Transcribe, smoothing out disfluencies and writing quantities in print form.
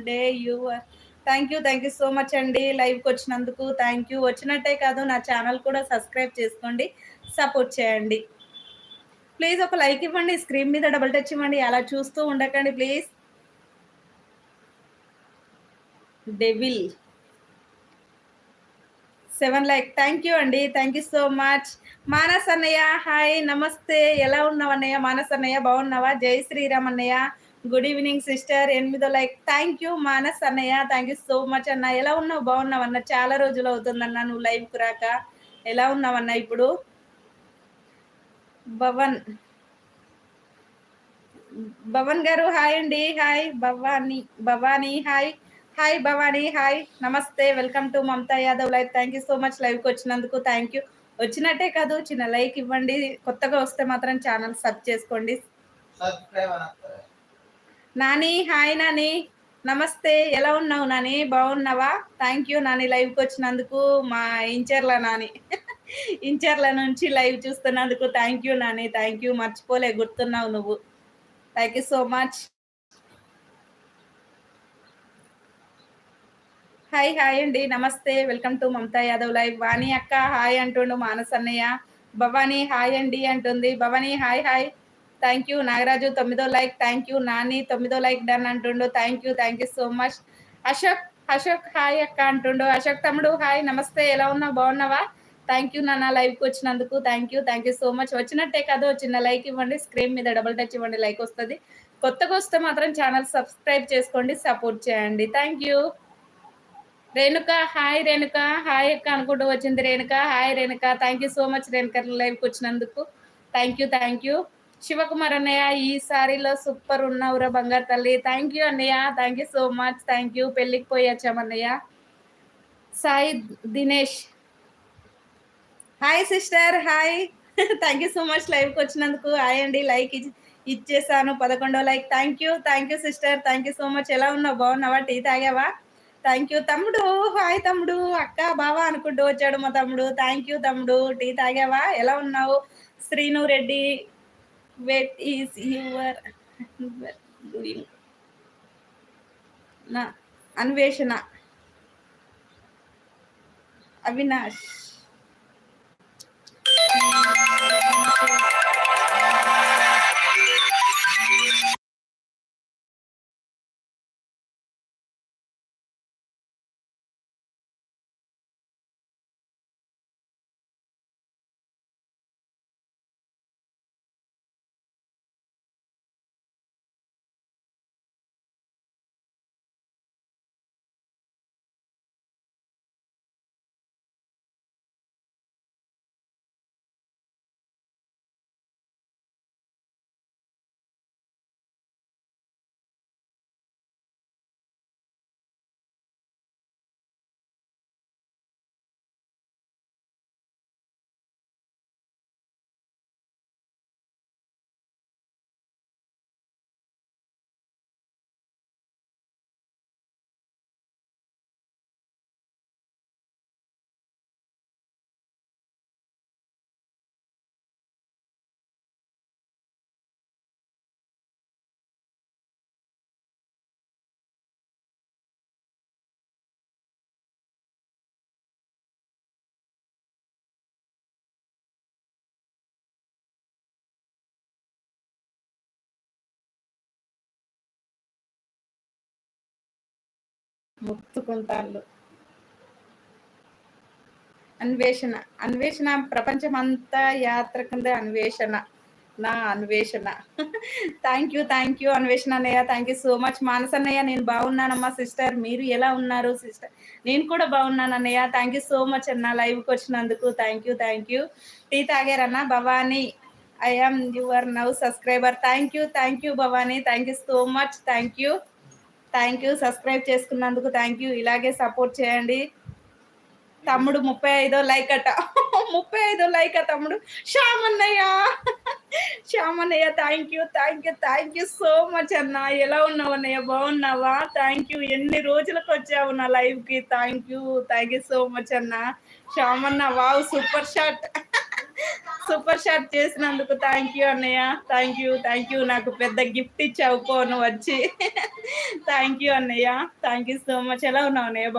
Day you thank you so much అండి. లైవ్‌కి వచ్చినందుకు థ్యాంక్ యూ. వచ్చినట్టే కాదు నా ఛానల్ కూడా సబ్స్క్రైబ్ చేసుకోండి. సపోర్ట్ చేయండి. ప్లీజ్ ఒక లైక్ ఇవ్వండి. స్క్రీన్ మీద డబుల్ టచ్ ఇవ్వండి. అలా చూస్తూ ఉండకండి please. Devil 7 like thank you అండి. Thank you so much. Manas అన్నయ్య హాయ్ నమస్తే. ఎలా ఉన్నావు అన్నయ్య? మానస్ అన్నయ్య బాగున్నావా? జై శ్రీరామ్ అన్నయ్య. Good evening sister. 8 like thank you Manas అన్నయ్య. థ్యాంక్ యూ సో మచ్ అన్న. ఎలా ఉన్నావు? బాగున్నావు అన్న. చాలా రోజులు అవుతుందన్న నువ్వు లైవ్‌కి రాక. ఎలా ఉన్నావన్న ఇప్పుడు? భవన్ భవన్ గారు హాయ్ అండి. Hi Bhavani hi. Hi Bhavani hi. నమస్తే. Welcome to Mamata Yadav live. Thank you so much లైవ్‌కి వచ్చినందుకు థ్యాంక్ యూ. వచ్చినట్టే కాదు చిన్న లైక్ ఇవ్వండి. కొత్తగా వస్తే మాత్రం ఛానల్ సబ్ చేసుకోండి. నాని హాయ్ నాని. నమస్తే. ఎలా ఉన్నావు నాని? బాగున్నావా? థ్యాంక్ యూ నాని లైవ్‌కి వచ్చినందుకు. మా ఇంచర్ల నాని. ఇంచర్ల నుంచి లైవ్ చూస్తున్నందుకు thank you Nani. Thank you. మర్చిపోలే గుర్తున్నావు నువ్వు. Thank you so much. Hi hi అండి. నమస్తే. Welcome to Mamata Yadav live. Vani అక్క హాయ్ అంటుండు. మానస్ అన్నయ్య. భవానీ హాయ్ అండి అంటుంది. Bhavani hi hi. Thank you. Nagaraju 9 like thank you. Nani 9 like done అంటుండు. Thank you so much. Ashok Ashok hi అక్క అంటుండు. అశోక్ తమ్ముడు హాయ్ నమస్తే. ఎలా ఉన్నావు? బాగున్నావా? థ్యాంక్ యూ నాన్న లైవ్‌కి వచ్చినందుకు థ్యాంక్ యూ సో మచ్. వచ్చినట్టే కాదు చిన్న లైక్ ఇవ్వండి. స్క్రీన్ మీద డబుల్ టచ్ ఇవ్వండి. లైక్ వస్తది. కొత్తగా వస్తే మాత్రం ఛానల్ సబ్స్క్రైబ్ చేసుకోండి. సపోర్ట్ చేయండి. Thank you. Renuka hi Renuka hi అక్క అనుకుంటూ వచ్చింది Renuka. Hi Renuka. Thank you so much Renuka లైవ్‌కి వచ్చినందుకు. Thank you. శివకుమార్ అన్నయ్య ఈ సారీలో సూపర్ ఉన్నావురా బంగారు తల్లి. థ్యాంక్ యూ అన్నయ్య. Thank you so much. Thank you. పెళ్ళికి పోయి వచ్చామన్నయ్య. Sai Dinesh hi sister hi. Thank you so much లైవ్‌కి వచ్చినందుకు. హాయ్ అండి. లైక్ ఇచ్చేసాను 11 like. Thank you sister. Thank you so much. ఎలా ఉన్నావు? బాగున్నావా? టీ తాగావా? థ్యాంక్ యూ తమ్ముడు. హాయ్ తమ్ముడు. అక్క బావ అనుకుంటూ వచ్చాడు మా తమ్ముడు. థ్యాంక్ యూ తమ్ముడు. టీ తాగావా? ఎలా ఉన్నావు? Srinu Reddy what is your doing నా అన్వేషణ అవినాష్ ముత్తుకుంటాళ్ళు. అన్వేషణ అన్వేషణ ప్రపంచమంతా యాత్ర కింద అన్వేషణ నా అన్వేషణ. థ్యాంక్ యూ అన్వేషణ అన్నయ్య. Thank you so much. Manasa అన్నయ్య నేను బాగున్నానమ్మా సిస్టర్. మీరు ఎలా ఉన్నారు సిస్టర్? నేను కూడా బాగున్నాను అన్నయ్య. థ్యాంక్ యూ సో మచ్ అన్న లైవ్‌కి వచ్చినందుకు. Thank you. టీ తాగారన్న? Bhavani I am your now subscriber. Thank you Bhavani. Thank you so much. Thank you subscribe చేసుకున్నందుకు థ్యాంక్ యూ. ఇలాగే సపోర్ట్ చేయండి. తమ్ముడు 35 లైక్ అట. 35 లైక్ తమ్ముడు. శ్యామన్నయ్య థ్యాంక్ యూ సో మచ్ అన్న. ఎలా ఉన్నావు అన్నయ్య? బాగున్నావా? Thank you. ఎన్ని రోజులకు వచ్చావు నా లైవ్ కి. థ్యాంక్ యూ సో మచ్ అన్న. శ్యామన్న wow super shot. Super shot చేసినందుకు థ్యాంక్ యూ అన్నయ్య. Thank you. Thank you. నాకు పెద్ద గిఫ్ట్ ఇచ్చావు పో నువ్వొచ్చి. థ్యాంక్ యూ అన్నయ్య. Thank you so much. ఎలా ఉన్నావు అన్నయ్య?